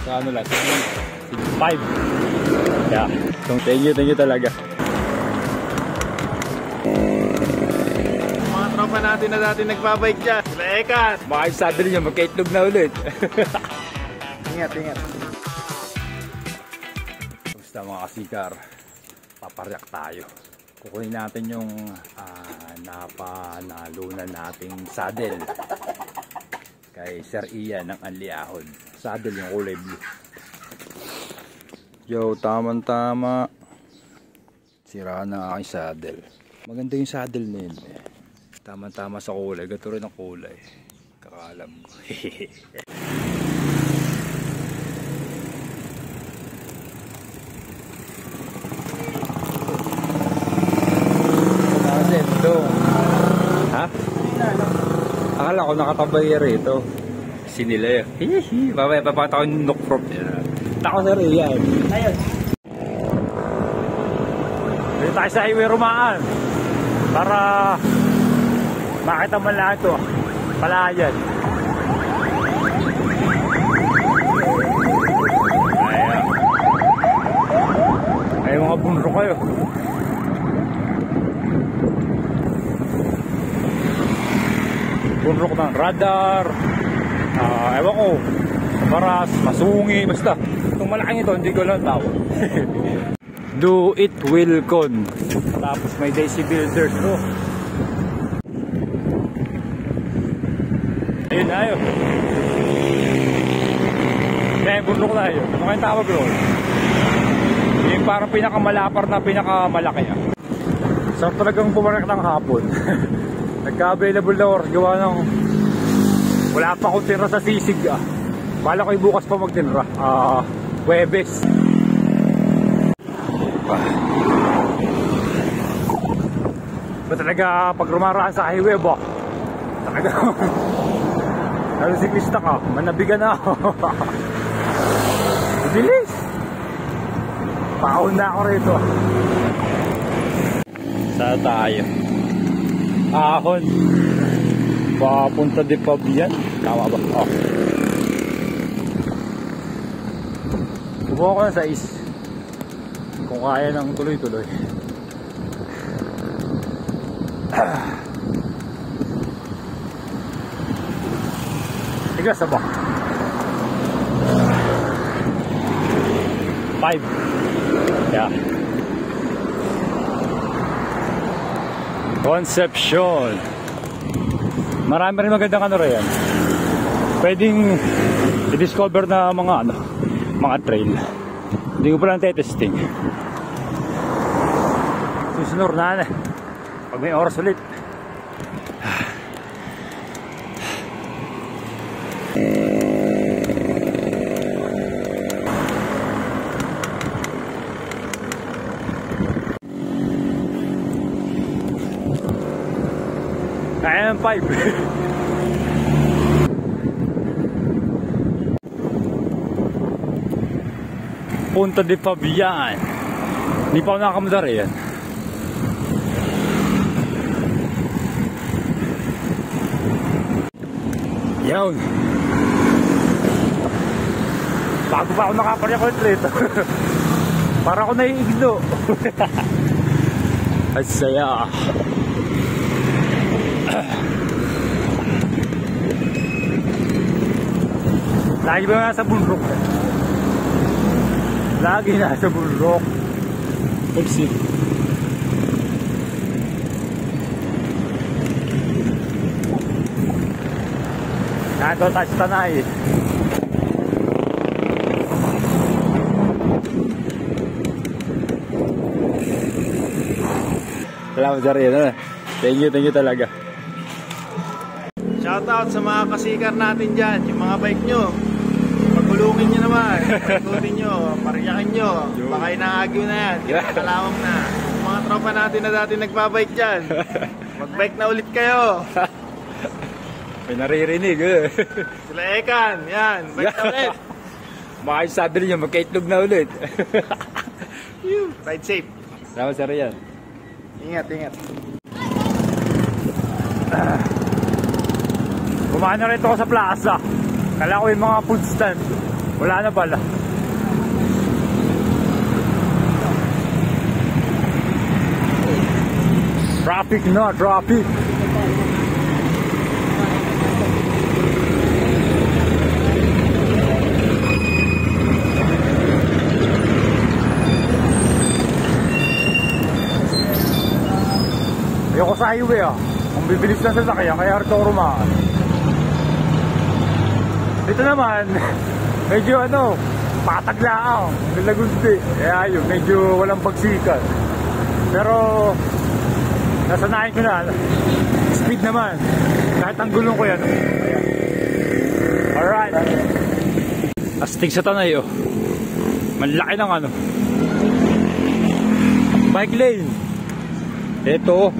Sa ano lang, 5. Yeah. So, thank you talaga. Mga tropa natin na dati nagbabike dyan. Sila Ekan. Baka yung saddle niya, magkaitlog na ulit. Ingat. Basta mga kasikar, paparyak tayo. Kukunin natin yung napanalunan nating saddle kay Sir Ian ng Anliahon. Saddle yung kulay blue. Yo, tama. Sira na aking saddle. Maganda yung saddle na yun. Tama sa kulay. Gato rin ang kulay. Kakalam ko. Ha? Akala ko nakatabay rito. Sinila yun. Hihi. Babaya papata ko yung knock-prop niya. Tako na rin yan. Ayun. Dito tayo sa highway Rumaan. Para makita man lang ito. Palayan. Ayan. Ay mga bunro kayo. Bunrok ng radar, ewan ko, maras, masungi, basta itong malaking ito hindi ko lang tawag. Do it Wilcon. Tapos may Daisy Builders. Ayun na yun. Bunrok na yun. Ano kayong tawag ron? Yung parang pinakamalapar na pinakamalaki. Sarap talagang pumarak ng hapon. Nagka-available na oras, gawa ng wala pa akong tinra sa sisig. Bala ko bukas pa magtinra. Huwebes. Ba talaga pag rumaraan sa highway ba? Talaga lalo siklista ka, manabigan na ako. Bilis. Paon na ako rito. Saan tayo? Ahon. Papunta di Pabian. Tama ba? Oh. Subukan ko na sa is. Kung kaya ng tuloy-tuloy. Tigas na ba? 5. Yeah. Concepcion. Marami rin magandang ano rin yan. Pwedeng i-discover na mga trail. Hindi ko pa lang testing. Susunod na pag may oras ulit. Kaya ng 5. Punta di Pabian. Hindi pa ako nakakamudar yan. Yun. Bago pa ako nakaparyakulit rito. Para ako naiigno. Ay saya. Lagi ba nasa bundok? Lagi nasa bundok. Exit. Nandito tayo sa Tanay. Salamat sa rin. Thank you talaga. Shoutout sa mga kasikar natin dyan. Yung mga bike nyo, pagulungin nyo naman. Pagulungin nyo, pariyakin nyo. Baka inaagyo na yan. Kalawang na. Yung mga tropa natin na dati nagbabike dyan, magbike na ulit kayo. May naririnig Sila Ekan, yan, bike na ulit. Baka yung saddle niya, magkaitlog na ulit. Ride safe. Salamat sa riyan. Ingat. Kumain na rin ako sa plaza. Kala ko yung mga food stand. Wala na pala. Traffic na, traffic. Ayoko sa highway ah. Ang bibilis na sasakyan, kaya harito ko rumaan. Dito naman, medyo pataglaan. Nilagundi. Kaya yun, medyo walang pagsikat. Pero, nasanayin ko na. Speed naman. Kahit ang gulong ko yan. Ayan. Alright. Astig sa tanay oh. Malaki ng bike lane. Ito.